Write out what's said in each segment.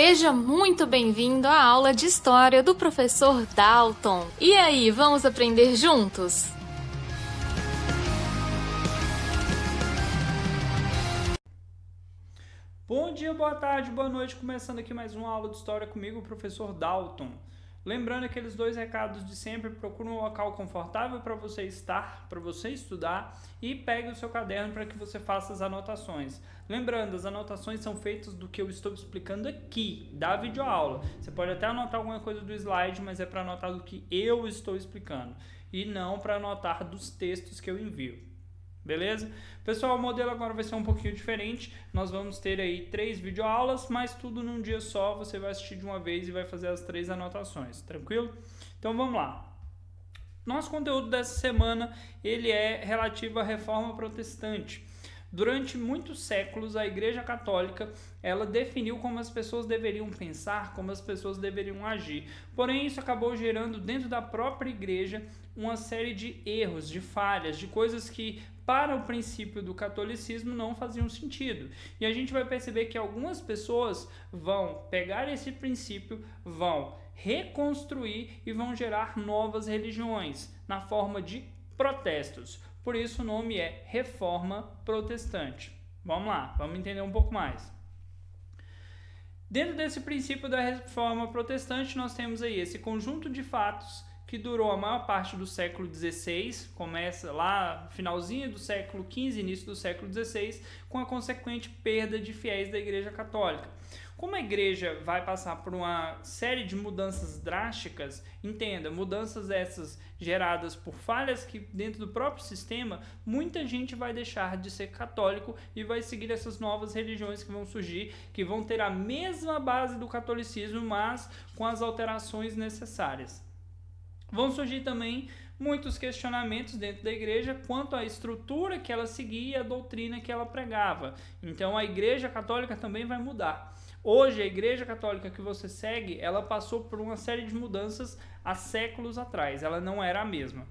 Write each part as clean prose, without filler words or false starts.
Seja muito bem-vindo à aula de História do professor Dalton. E aí, vamos aprender juntos? Bom dia, boa tarde, boa noite, começando aqui mais uma aula de História comigo, o professor Dalton. Lembrando aqueles dois recados de sempre, procure um local confortável para você estar, para você estudar e pegue o seu caderno para que você faça as anotações. Lembrando, as anotações são feitas do que eu estou explicando aqui, da videoaula. Você pode até anotar alguma coisa do slide, mas é para anotar do que eu estou explicando e não para anotar dos textos que eu envio. Beleza? Pessoal, o modelo agora vai ser um pouquinho diferente. Nós vamos ter aí 3 videoaulas, mas tudo num dia só. Você vai assistir de uma vez e vai fazer as 3 anotações, tranquilo? Então vamos lá. Nosso conteúdo dessa semana ele é relativo à Reforma Protestante. Durante muitos séculos, a Igreja Católica ela definiu como as pessoas deveriam pensar, como as pessoas deveriam agir. Porém, isso acabou gerando dentro da própria Igreja uma série de erros, de falhas, de coisas que para o princípio do catolicismo não faziam sentido. E a gente vai perceber que algumas pessoas vão pegar esse princípio, vão reconstruir e vão gerar novas religiões na forma de protestos. Por isso o nome é Reforma Protestante. Vamos lá, vamos entender um pouco mais. Dentro desse princípio da Reforma Protestante, nós temos aí esse conjunto de fatos que durou a maior parte do século XVI, começa lá no finalzinho do século XV, início do século XVI, com a consequente perda de fiéis da Igreja Católica. Como a igreja vai passar por uma série de mudanças drásticas, entenda, mudanças essas geradas por falhas que dentro do próprio sistema, muita gente vai deixar de ser católico e vai seguir essas novas religiões que vão surgir, que vão ter a mesma base do catolicismo, mas com as alterações necessárias. Vão surgir também muitos questionamentos dentro da igreja quanto à estrutura que ela seguia e a doutrina que ela pregava. Então a igreja católica também vai mudar. Hoje, a Igreja Católica que você segue, ela passou por uma série de mudanças há séculos atrás. Ela não era a mesma.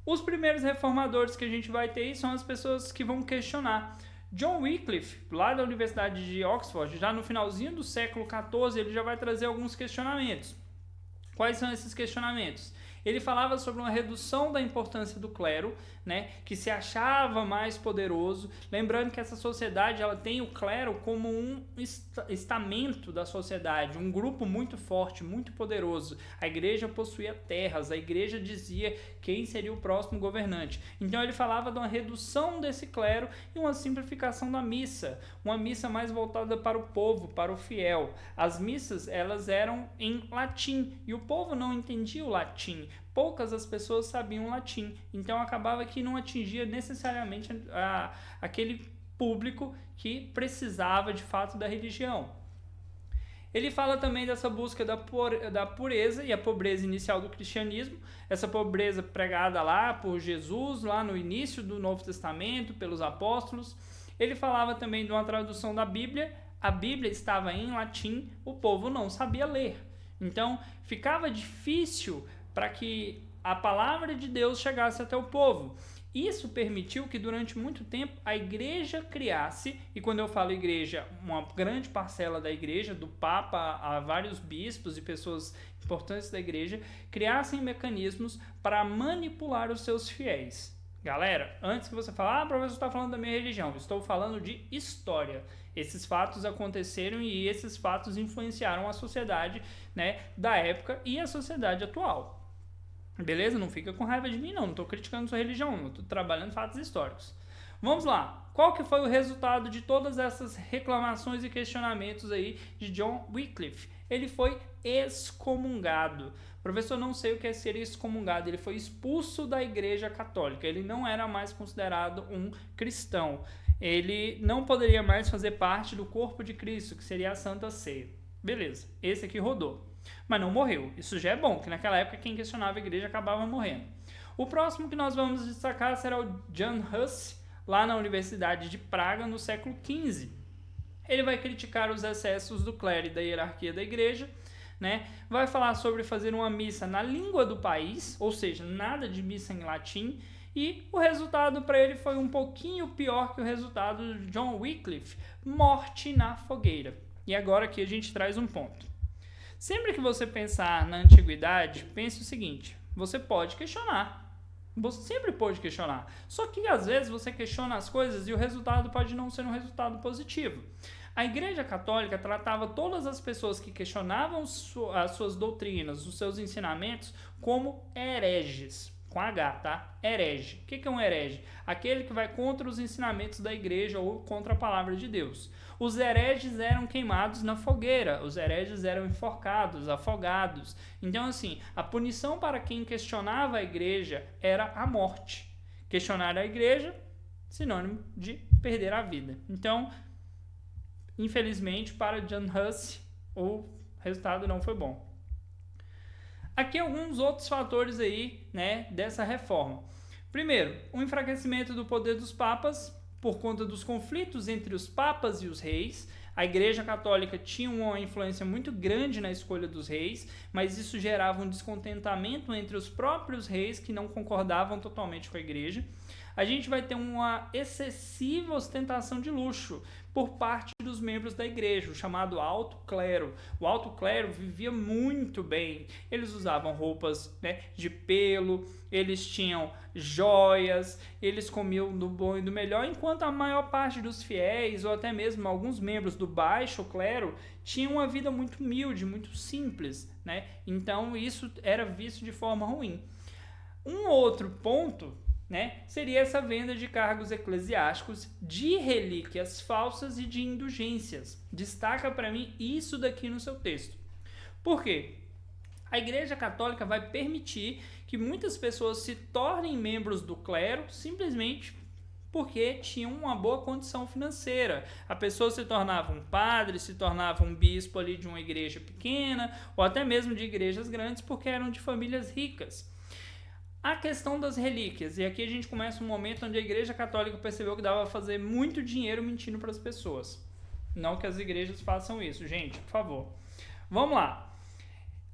Os primeiros reformadores que a gente vai ter são as pessoas que vão questionar. John Wycliffe, lá da Universidade de Oxford, já no finalzinho do século XIV, ele já vai trazer alguns questionamentos. Quais são esses questionamentos? Ele falava sobre uma redução da importância do clero, né, que se achava mais poderoso. Lembrando que essa sociedade ela tem o clero como um estamento da sociedade, um grupo muito forte, muito poderoso. A igreja possuía terras, a igreja dizia quem seria o próximo governante. Então ele falava de uma redução desse clero e uma simplificação da missa, uma missa mais voltada para o povo, para o fiel. As missas elas eram em latim e o povo não entendia o latim. Poucas as pessoas sabiam latim, então acabava que não atingia necessariamente aquele público que precisava de fato da religião. Ele fala também dessa busca da pureza e a pobreza inicial do cristianismo, essa pobreza pregada lá por Jesus, lá no início do Novo Testamento, pelos apóstolos. Ele falava também de uma tradução da Bíblia, a Bíblia estava em latim, o povo não sabia ler. Então ficava difícil para que a palavra de Deus chegasse até o povo. Isso permitiu que durante muito tempo a igreja criasse, e quando eu falo igreja, uma grande parcela da igreja, do Papa a vários bispos e pessoas importantes da igreja, criassem mecanismos para manipular os seus fiéis. Galera, antes que você fale, professor, está falando da minha religião, estou falando de história. Esses fatos aconteceram e esses fatos influenciaram a sociedade, né, da época e a sociedade atual. Beleza? Não fica com raiva de mim, não estou criticando sua religião, não estou trabalhando fatos históricos. Vamos lá, qual que foi o resultado de todas essas reclamações e questionamentos aí de John Wycliffe? Ele foi excomungado. Professor, não sei o que é ser excomungado, ele foi expulso da Igreja Católica, ele não era mais considerado um cristão, ele não poderia mais fazer parte do corpo de Cristo, que seria a Santa Ceia. Beleza, esse aqui rodou. Mas não morreu. Isso já é bom, que naquela época quem questionava a igreja acabava morrendo. O próximo que nós vamos destacar será o Jan Hus, lá na Universidade de Praga, no século XV. Ele vai criticar os excessos do clero e da hierarquia da igreja, né? Vai falar sobre fazer uma missa na língua do país, ou seja, nada de missa em latim, e o resultado para ele foi um pouquinho pior que o resultado de John Wycliffe, morte na fogueira. E agora aqui a gente traz um ponto. Sempre que você pensar na antiguidade, pense o seguinte, você pode questionar. Você sempre pode questionar. Só que às vezes você questiona as coisas e o resultado pode não ser um resultado positivo. A Igreja Católica tratava todas as pessoas que questionavam as suas doutrinas, os seus ensinamentos, como hereges. Com H, tá? Herege. O que é um herege? Aquele que vai contra os ensinamentos da igreja ou contra a palavra de Deus. Os hereges eram queimados na fogueira, os hereges eram enforcados, afogados. Então, assim, a punição para quem questionava a igreja era a morte. Questionar a igreja, sinônimo de perder a vida. Então, infelizmente, para John Huss, o resultado não foi bom. Aqui alguns outros fatores aí, né, dessa reforma. Primeiro, o enfraquecimento do poder dos papas por conta dos conflitos entre os papas e os reis. A Igreja Católica tinha uma influência muito grande na escolha dos reis, mas isso gerava um descontentamento entre os próprios reis que não concordavam totalmente com a Igreja. A gente vai ter uma excessiva ostentação de luxo por parte dos membros da igreja, o chamado alto clero. O alto clero vivia muito bem. Eles usavam roupas, né, de pelo, eles tinham joias, eles comiam do bom e do melhor, enquanto a maior parte dos fiéis, ou até mesmo alguns membros do baixo clero, tinham uma vida muito humilde, muito simples, né? Então isso era visto de forma ruim. Um outro ponto, né, seria essa venda de cargos eclesiásticos, de relíquias falsas e de indulgências. Destaca para mim isso daqui no seu texto. Por quê? A Igreja Católica vai permitir que muitas pessoas se tornem membros do clero simplesmente porque tinham uma boa condição financeira. A pessoa se tornava um padre, se tornava um bispo ali de uma igreja pequena, ou até mesmo de igrejas grandes, porque eram de famílias ricas. A questão das relíquias, e aqui a gente começa um momento onde a Igreja Católica percebeu que dava para fazer muito dinheiro mentindo para as pessoas. Não que as igrejas façam isso, gente, por favor. Vamos lá.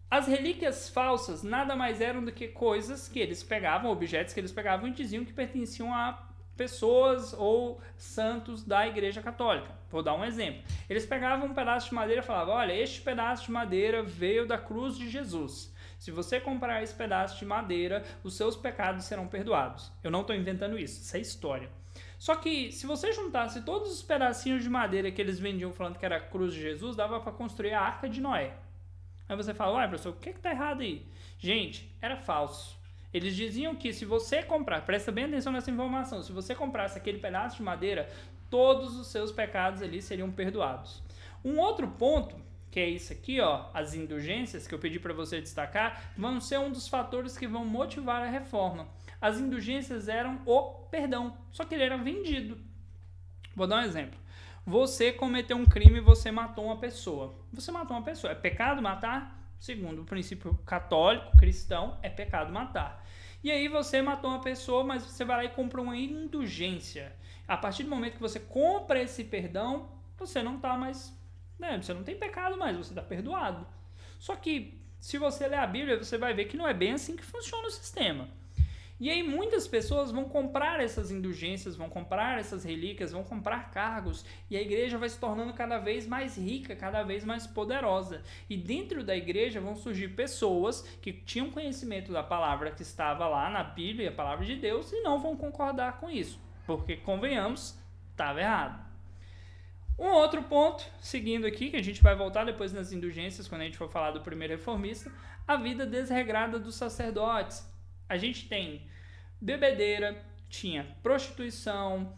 As relíquias falsas nada mais eram do que coisas que eles pegavam, objetos que eles pegavam e diziam que pertenciam a pessoas ou santos da Igreja Católica. Vou dar um exemplo. Eles pegavam um pedaço de madeira e falavam, olha, este pedaço de madeira veio da cruz de Jesus. Se você comprar esse pedaço de madeira, os seus pecados serão perdoados. Eu não estou inventando isso é história. Só que se você juntasse todos os pedacinhos de madeira que eles vendiam falando que era a cruz de Jesus, dava para construir a Arca de Noé. Aí você fala, ué, professor, o que está errado aí? Gente, era falso. Eles diziam que se você comprar, presta bem atenção nessa informação, se você comprasse aquele pedaço de madeira, todos os seus pecados ali seriam perdoados. Um outro ponto, que é isso aqui, ó, as indulgências, que eu pedi para você destacar, vão ser um dos fatores que vão motivar a reforma. As indulgências eram o perdão, só que ele era vendido. Vou dar um exemplo. Você cometeu um crime e você matou uma pessoa. Você matou uma pessoa. É pecado matar? Segundo o princípio católico, cristão, é pecado matar. E aí você matou uma pessoa, mas você vai lá e compra uma indulgência. A partir do momento que você compra esse perdão, você não está mais... você não tem pecado mais, você está perdoado. Só que, se você ler a Bíblia, você vai ver que não é bem assim que funciona o sistema. E aí muitas pessoas vão comprar essas indulgências, vão comprar essas relíquias, vão comprar cargos, e a igreja vai se tornando cada vez mais rica, cada vez mais poderosa. E dentro da igreja vão surgir pessoas que tinham conhecimento da palavra que estava lá na Bíblia, a palavra de Deus, e não vão concordar com isso. Porque, convenhamos, estava errado. Um outro ponto, seguindo aqui, que a gente vai voltar depois nas indulgências, quando a gente for falar do primeiro reformista, a vida desregrada dos sacerdotes. A gente tem bebedeira, tinha prostituição,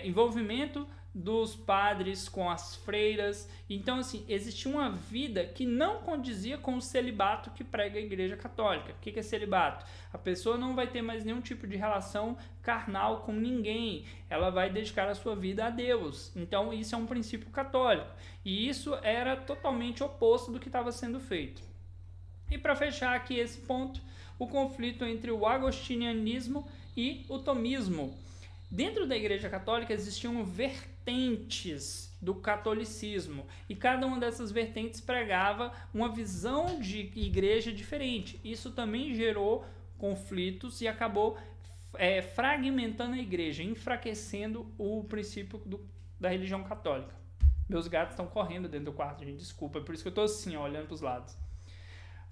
envolvimento dos padres com as freiras. Então, assim, existia uma vida que não condizia com o celibato que prega a Igreja Católica. O que é celibato? A pessoa não vai ter mais nenhum tipo de relação carnal com ninguém. Ela vai dedicar a sua vida a Deus. Então, isso é um princípio católico. E isso era totalmente oposto do que estava sendo feito. E para fechar aqui esse ponto, o conflito entre o agostinianismo e o tomismo. Dentro da Igreja Católica existiam vertentes do catolicismo e cada uma dessas vertentes pregava uma visão de igreja diferente. Isso também gerou conflitos e acabou fragmentando a igreja, enfraquecendo o princípio da religião católica. Meus gatos estão correndo dentro do quarto, gente, desculpa, é por isso que eu estou assim, ó, olhando para os lados.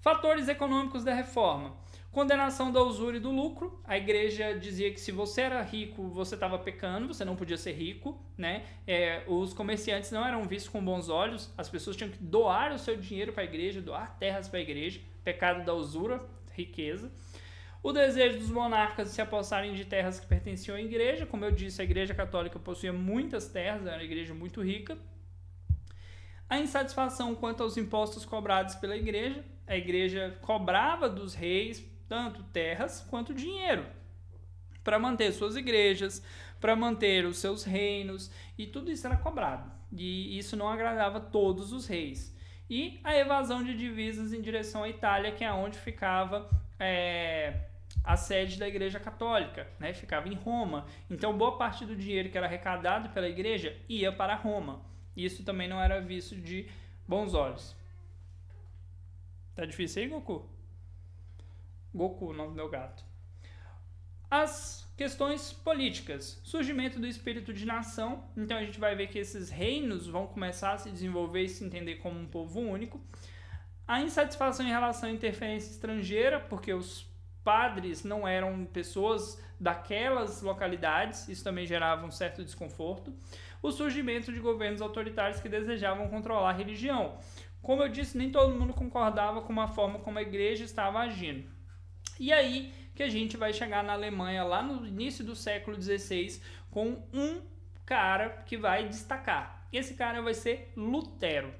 Fatores econômicos da reforma. Condenação da usura e do lucro. A igreja dizia que se você era rico, você estava pecando, você não podia ser rico, né? Os comerciantes não eram vistos com bons olhos, as pessoas tinham que doar o seu dinheiro para a igreja, doar terras para a igreja. Pecado da usura, riqueza. O desejo dos monarcas de se apossarem de terras que pertenciam à igreja. Como eu disse, a igreja católica possuía muitas terras, era uma igreja muito rica. A insatisfação quanto aos impostos cobrados pela igreja. A igreja cobrava dos reis tanto terras quanto dinheiro para manter suas igrejas, para manter os seus reinos, e tudo isso era cobrado. E isso não agradava todos os reis. E a evasão de divisas em direção à Itália, que é onde ficava a sede da Igreja Católica, né? Ficava em Roma. Então, boa parte do dinheiro que era arrecadado pela igreja ia para Roma. Isso também não era visto de bons olhos. Tá difícil aí, Goku? Goku, o nome do meu gato. As questões políticas. Surgimento do espírito de nação. Então a gente vai ver que esses reinos vão começar a se desenvolver e se entender como um povo único. A insatisfação em relação à interferência estrangeira, porque os padres não eram pessoas daquelas localidades, isso também gerava um certo desconforto. O surgimento de governos autoritários que desejavam controlar a religião. Como eu disse, nem todo mundo concordava com a forma como a igreja estava agindo. E aí que a gente vai chegar na Alemanha, lá no início do século XVI, com um cara que vai destacar. Esse cara vai ser Lutero.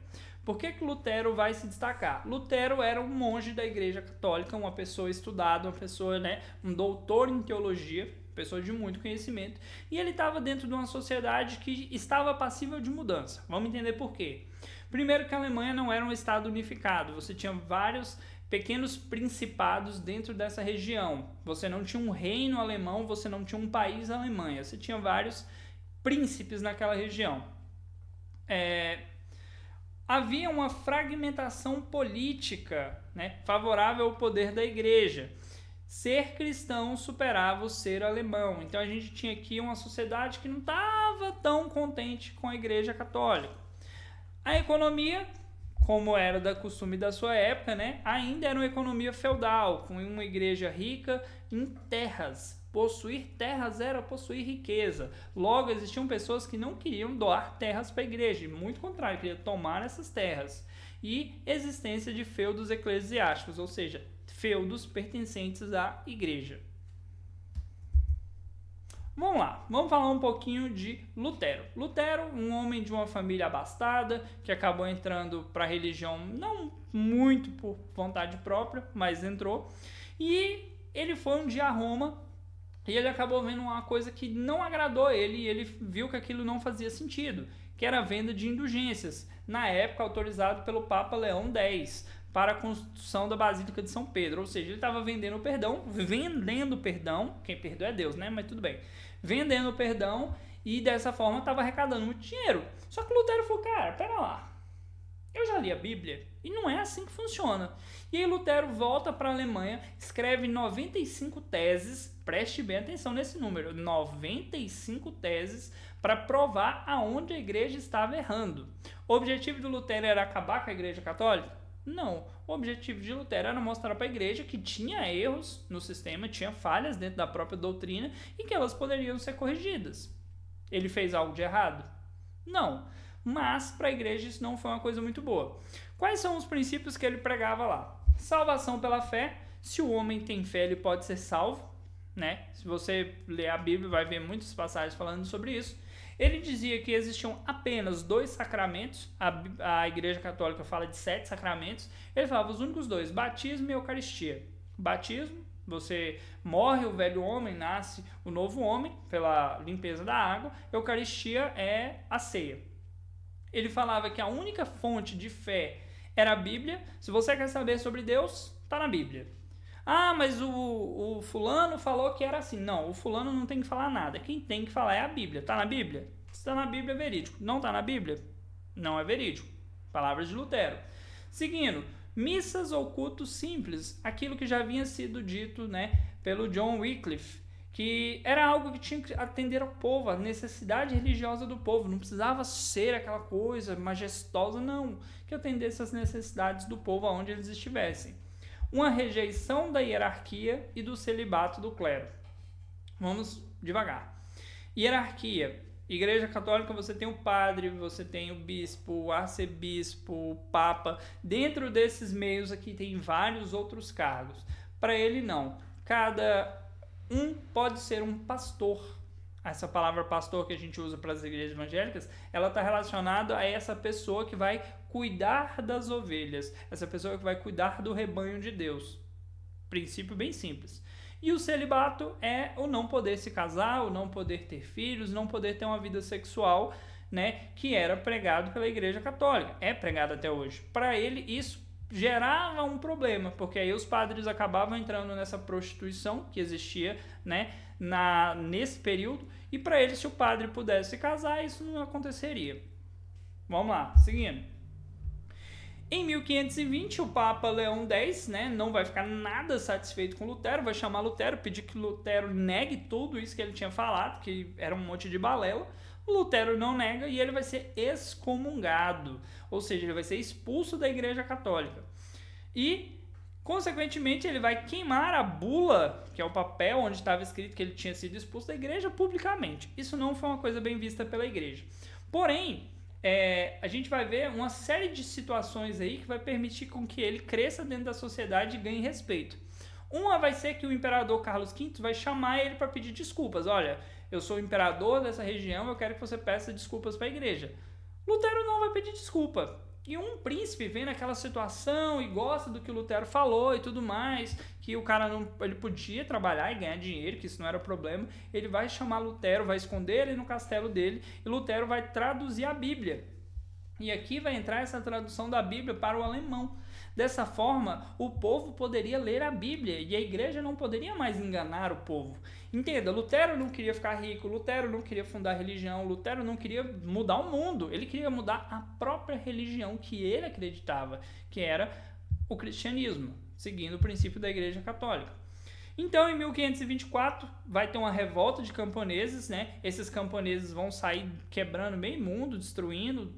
Por que Lutero vai se destacar? Lutero era um monge da Igreja Católica, uma pessoa estudada, uma pessoa, um doutor em teologia, pessoa de muito conhecimento, e ele estava dentro de uma sociedade que estava passível de mudança. Vamos entender por quê. Primeiro que a Alemanha não era um estado unificado, você tinha vários pequenos principados dentro dessa região. Você não tinha um reino alemão, você não tinha um país Alemanha, você tinha vários príncipes naquela região. Havia uma fragmentação política, favorável ao poder da igreja. Ser cristão superava o ser alemão. Então a gente tinha aqui uma sociedade que não estava tão contente com a igreja católica. A economia, como era da costume da sua época, ainda era uma economia feudal, com uma igreja rica em terras. Possuir terras era possuir riqueza. Logo, existiam pessoas que não queriam doar terras para a igreja, muito contrário, queriam tomar essas terras. E existência de feudos eclesiásticos, ou seja, feudos pertencentes à igreja. Vamos lá, vamos falar um pouquinho de Lutero. Lutero, um homem de uma família abastada, que acabou entrando para a religião não muito por vontade própria, mas entrou. E ele foi um dia a Roma e ele acabou vendo uma coisa que não agradou ele e ele viu que aquilo não fazia sentido, que era a venda de indulgências, na época autorizado pelo Papa Leão X, para a construção da Basílica de São Pedro. Ou seja, ele estava vendendo perdão, quem perdoa é Deus, mas tudo bem. Vendendo perdão e dessa forma estava arrecadando muito dinheiro. Só que Lutero falou, cara, pera lá, eu já li a Bíblia e não é assim que funciona. E aí Lutero volta para a Alemanha, escreve 95 teses, preste bem atenção nesse número, 95 teses para provar aonde a igreja estava errando. O objetivo do Lutero era acabar com a igreja católica? Não. O objetivo de Lutero era mostrar para a igreja que tinha erros no sistema, tinha falhas dentro da própria doutrina e que elas poderiam ser corrigidas. Ele fez algo de errado? Não. Mas para a igreja isso não foi uma coisa muito boa. Quais são os princípios que ele pregava lá? Salvação pela fé. Se o homem tem fé, ele pode ser salvo, Se você ler a Bíblia, vai ver muitas passagens falando sobre isso. Ele dizia que existiam apenas 2 sacramentos, a Igreja Católica fala de 7 sacramentos, ele falava os únicos 2, batismo e eucaristia. Batismo, você morre o velho homem, nasce o novo homem pela limpeza da água, eucaristia é a ceia. Ele falava que a única fonte de fé era a Bíblia, se você quer saber sobre Deus, está na Bíblia. Ah, mas o fulano falou que era assim. Não, o fulano não tem que falar nada. Quem tem que falar é a Bíblia. Está na Bíblia? Se está na Bíblia, é verídico. Não está na Bíblia? Não é verídico. Palavras de Lutero. Seguindo, missas ou cultos simples. Aquilo que já havia sido dito, pelo John Wycliffe, que era algo que tinha que atender ao povo, a necessidade religiosa do povo. Não precisava ser aquela coisa majestosa, não. Que atendesse às necessidades do povo aonde eles estivessem. Uma rejeição da hierarquia e do celibato do clero. Vamos devagar. Hierarquia. Igreja Católica, você tem o padre, você tem o bispo, o arcebispo, o papa. Dentro desses meios aqui tem vários outros cargos. Para ele, não. Cada um pode ser um pastor. Essa palavra pastor que a gente usa para as igrejas evangélicas, ela está relacionada a essa pessoa que vai cuidar das ovelhas, essa pessoa que vai cuidar do rebanho de Deus. Princípio bem simples. E o celibato é o não poder se casar, o não poder ter filhos, não poder ter uma vida sexual, né, que era pregado pela Igreja Católica. É pregado até hoje. Para ele, isso gerava um problema, porque aí os padres acabavam entrando nessa prostituição que existia, né, nesse período, e para ele, se o padre pudesse casar, isso não aconteceria. Vamos lá, seguindo. Em 1520, o Papa Leão X, né, não vai ficar nada satisfeito com Lutero, vai chamar Lutero, pedir que Lutero negue tudo isso que ele tinha falado, que era um monte de balela. O Lutero não nega e ele vai ser excomungado, ou seja, ele vai ser expulso da Igreja Católica. E, consequentemente, ele vai queimar a bula, que é o papel onde estava escrito que ele tinha sido expulso da Igreja, publicamente. Isso não foi uma coisa bem vista pela Igreja. Porém, a gente vai ver uma série de situações aí que vai permitir com que ele cresça dentro da sociedade e ganhe respeito. Uma vai ser que o imperador Carlos V vai chamar ele para pedir desculpas. Olha, eu sou o imperador dessa região, eu quero que você peça desculpas para a igreja. Lutero não vai pedir desculpa. E um príncipe vem naquela situação e gosta do que o Lutero falou e tudo mais, que o cara ele podia trabalhar e ganhar dinheiro, que isso não era problema, ele vai chamar Lutero, vai esconder ele no castelo dele e Lutero vai traduzir a Bíblia. E aqui vai entrar essa tradução da Bíblia para o alemão. Dessa forma, o povo poderia ler a Bíblia e a igreja não poderia mais enganar o povo. Entenda, Lutero não queria ficar rico, Lutero não queria fundar religião, Lutero não queria mudar o mundo, ele queria mudar a própria religião que ele acreditava, que era o cristianismo, seguindo o princípio da Igreja Católica. Então, em 1524, vai ter uma revolta de camponeses, né? Esses camponeses vão sair quebrando meio mundo, destruindo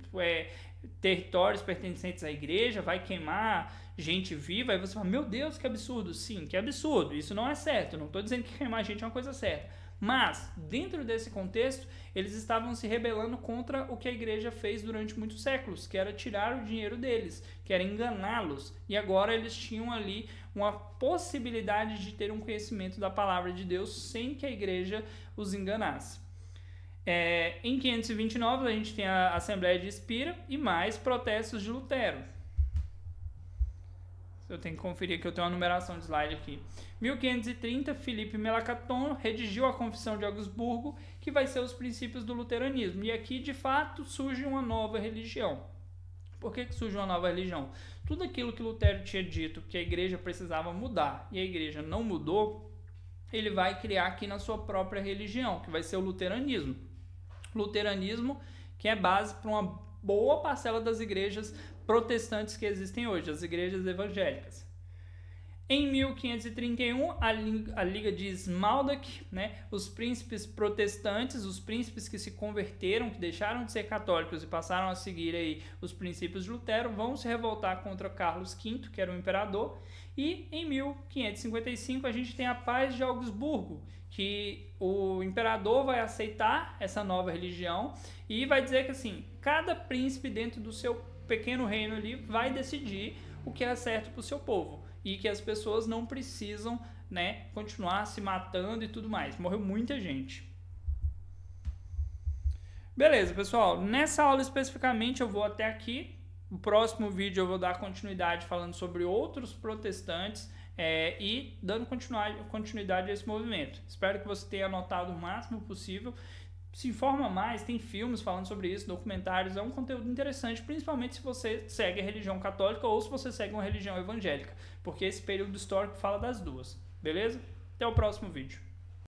territórios pertencentes à igreja, vai queimar gente viva, aí você fala, meu Deus, que absurdo. Sim, que absurdo, isso não é certo, não estou dizendo que queimar gente é uma coisa certa, mas, dentro desse contexto, eles estavam se rebelando contra o que a igreja fez durante muitos séculos, que era tirar o dinheiro deles, que era enganá-los, e agora eles tinham ali uma possibilidade de ter um conhecimento da palavra de Deus sem que a igreja os enganasse. Em 529 a gente tem a Assembleia de Espira e mais protestos de Lutero. Eu tenho que conferir que eu tenho uma numeração de slide aqui. 1530, Filipe Melanchthon redigiu a Confissão de Augsburgo, que vai ser os princípios do luteranismo. E aqui, de fato, surge uma nova religião. Por que surge uma nova religião? Tudo aquilo que Lutero tinha dito que a igreja precisava mudar e a igreja não mudou, ele vai criar aqui na sua própria religião, que vai ser o luteranismo. Luteranismo que é base para uma boa parcela das igrejas protestantes que existem hoje, as igrejas evangélicas. Em 1531, a Liga de Smaldak, né, os príncipes protestantes, os príncipes que se converteram, que deixaram de ser católicos e passaram a seguir aí os princípios de Lutero, vão se revoltar contra Carlos V, que era o imperador, e em 1555 a gente tem a Paz de Augsburgo, que o imperador vai aceitar essa nova religião e vai dizer que assim, cada príncipe dentro do seu pequeno reino ali vai decidir o que é certo para o seu povo e que as pessoas não precisam, né, continuar se matando e tudo mais. Morreu muita gente. Beleza, pessoal. Nessa aula especificamente eu vou até aqui. No próximo vídeo eu vou dar continuidade falando sobre outros protestantes e dando continuidade a esse movimento. Espero que você tenha anotado o máximo possível. Se informa mais, tem filmes falando sobre isso, documentários, é um conteúdo interessante, principalmente se você segue a religião católica ou se você segue uma religião evangélica, porque esse período histórico fala das duas, beleza? Até o próximo vídeo.